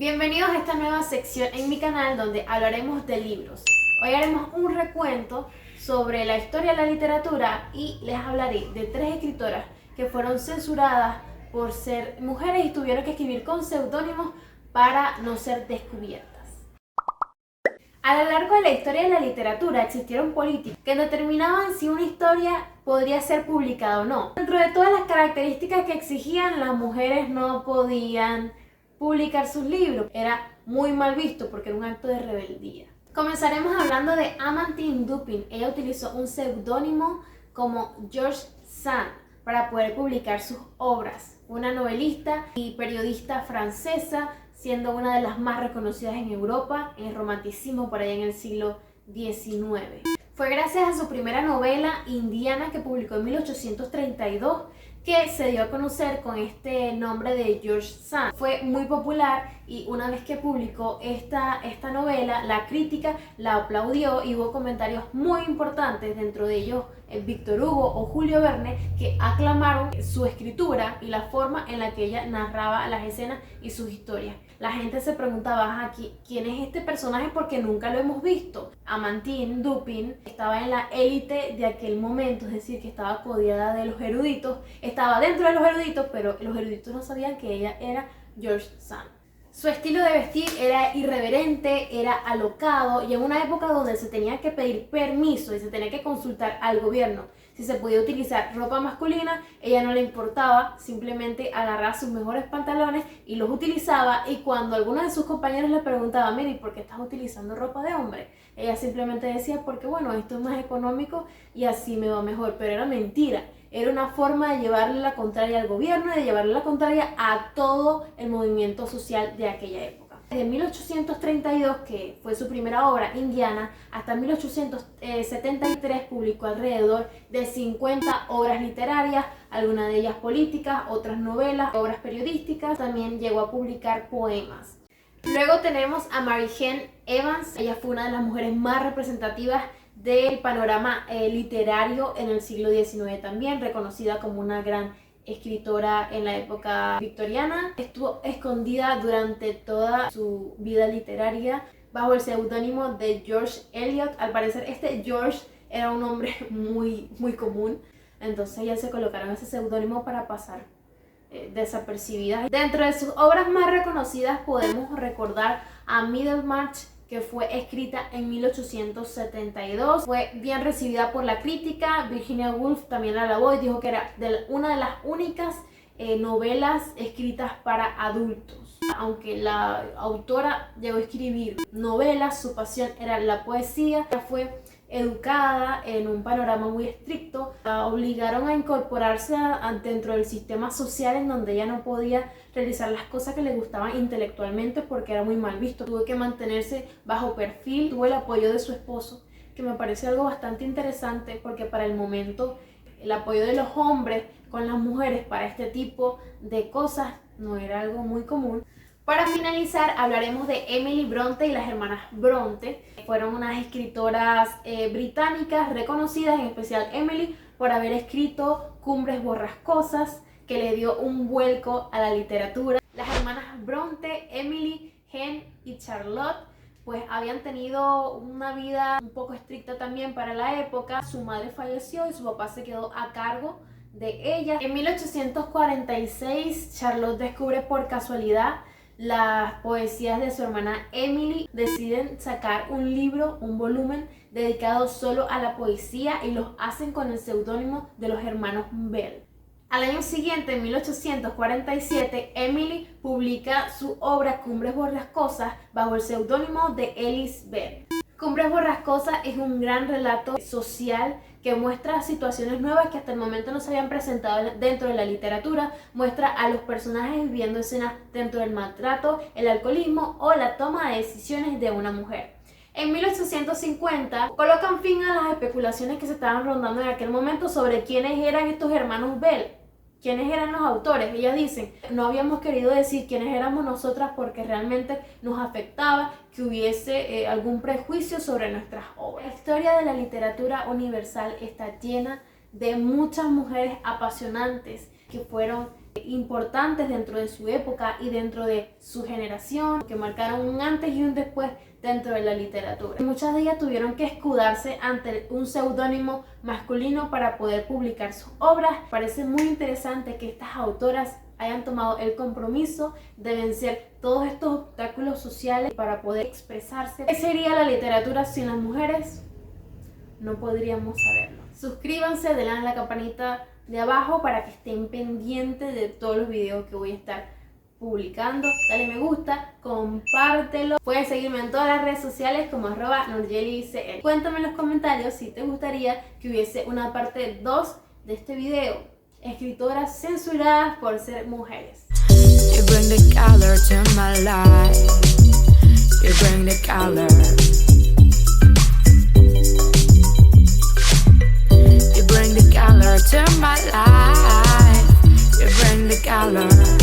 Bienvenidos a esta nueva sección en mi canal donde hablaremos de libros. Hoy haremos un recuento sobre la historia de la literatura y les hablaré de 3 escritoras que fueron censuradas por ser mujeres y tuvieron que escribir con seudónimos para no ser descubiertas. A lo largo de la historia de la literatura existieron políticos que determinaban si una historia podría ser publicada o no. Dentro de todas las características que exigían, las mujeres no podían publicar sus libros. Era muy mal visto porque era un acto de rebeldía. Comenzaremos hablando de Amandine Dupin. Ella utilizó un seudónimo como George Sand para poder publicar sus obras. Una novelista y periodista francesa, siendo una de las más reconocidas en Europa, en el romanticismo por allá en el siglo XIX. Fue gracias a su primera novela, Indiana, que publicó en 1832, que se dio a conocer con este nombre de George Sand. Fue muy popular y una vez que publicó esta novela, la crítica la aplaudió y hubo comentarios muy importantes, dentro de ellos Víctor Hugo o Julio Verne, que aclamaron su escritura y la forma en la que ella narraba las escenas y sus historias. La gente se preguntaba, ¿quién es este personaje? Porque nunca lo hemos visto. Amandine Dupin estaba en la élite de aquel momento, es decir, que estaba codiada de los eruditos, estaba dentro de los eruditos, pero los eruditos no sabían que ella era George Sand. Su estilo de vestir era irreverente, era alocado, y en una época donde se tenía que pedir permiso y se tenía que consultar al gobierno si se podía utilizar ropa masculina, ella no le importaba, simplemente agarraba sus mejores pantalones y los utilizaba. Y cuando algunos de sus compañeros le preguntaban, mira, ¿y por qué estás utilizando ropa de hombre? Ella simplemente decía, porque bueno, esto es más económico y así me va mejor. Pero era mentira. Era una forma de llevarle la contraria al gobierno y de llevarle la contraria a todo el movimiento social de aquella época. Desde 1832, que fue su primera obra, Indiana, hasta 1873 publicó alrededor de 50 obras literarias, algunas de ellas políticas, otras novelas, obras periodísticas. También llegó a publicar poemas. Luego tenemos a Mary Jane Evans. Ella fue una de las mujeres más representativas del panorama literario en el siglo XIX también, reconocida como una gran escritora en la época victoriana. Estuvo escondida durante toda su vida literaria bajo el seudónimo de George Eliot. Al parecer este George era un nombre muy común, entonces ella se colocaron ese seudónimo para pasar desapercibida. Dentro de sus obras más reconocidas podemos recordar a Middlemarch, que fue escrita en 1872. Fue bien recibida por la crítica. Virginia Woolf también la alabó y dijo que era una de las únicas novelas escritas para adultos. Aunque la autora llegó a escribir novelas, su pasión era la poesía. Ella fue educada en un panorama muy estricto, la obligaron a incorporarse dentro del sistema social, en donde ella no podía realizar las cosas que le gustaban intelectualmente porque era muy mal visto. Tuvo que mantenerse bajo perfil. Tuvo el apoyo de su esposo, que me parece algo bastante interesante, porque para el momento el apoyo de los hombres con las mujeres para este tipo de cosas no era algo muy común. Para finalizar, hablaremos de Emily Bronte y las hermanas Bronte. Fueron unas escritoras británicas reconocidas, en especial Emily, por haber escrito Cumbres Borrascosas, que le dio un vuelco a la literatura. Las hermanas Bronte, Emily, Jane y Charlotte, pues habían tenido una vida un poco estricta también para la época. Su madre falleció y su papá se quedó a cargo de ella. En 1846, Charlotte descubre por casualidad las poesías de su hermana Emily. Deciden sacar un libro, un volumen dedicado solo a la poesía, y los hacen con el seudónimo de los hermanos Bell. Al año siguiente, en 1847, Emily publica su obra Cumbres Borrascosas bajo el seudónimo de Ellis Bell. Cumbres Borrascosas es un gran relato social que muestra situaciones nuevas que hasta el momento no se habían presentado dentro de la literatura. Muestra a los personajes viviendo escenas dentro del maltrato, el alcoholismo o la toma de decisiones de una mujer. En 1850 colocan fin a las especulaciones que se estaban rondando en aquel momento sobre quiénes eran estos hermanos Bell. ¿Quiénes eran los autores? Ellas dicen, no habíamos querido decir quiénes éramos nosotras porque realmente nos afectaba que hubiese algún prejuicio sobre nuestras obras. La historia de la literatura universal está llena de muchas mujeres apasionantes que fueron importantes dentro de su época y dentro de su generación, que marcaron un antes y un después dentro de la literatura. Muchas de ellas tuvieron que escudarse ante un seudónimo masculino para poder publicar sus obras. Parece muy interesante que estas autoras hayan tomado el compromiso de vencer todos estos obstáculos sociales para poder expresarse. ¿Qué sería la literatura sin las mujeres? No podríamos saberlo. Suscríbanse, denle a la campanita de abajo para que estén pendientes de todos los videos que voy a estar publicando. Dale me gusta, compártelo. Pueden seguirme en todas las redes sociales como @noryelicl. Cuéntame en los comentarios si te gustaría que hubiese una parte 2 de este video. Escritoras censuradas por ser mujeres. You bring the color to my life. You bring the color. You bring the color to my life. You bring the color.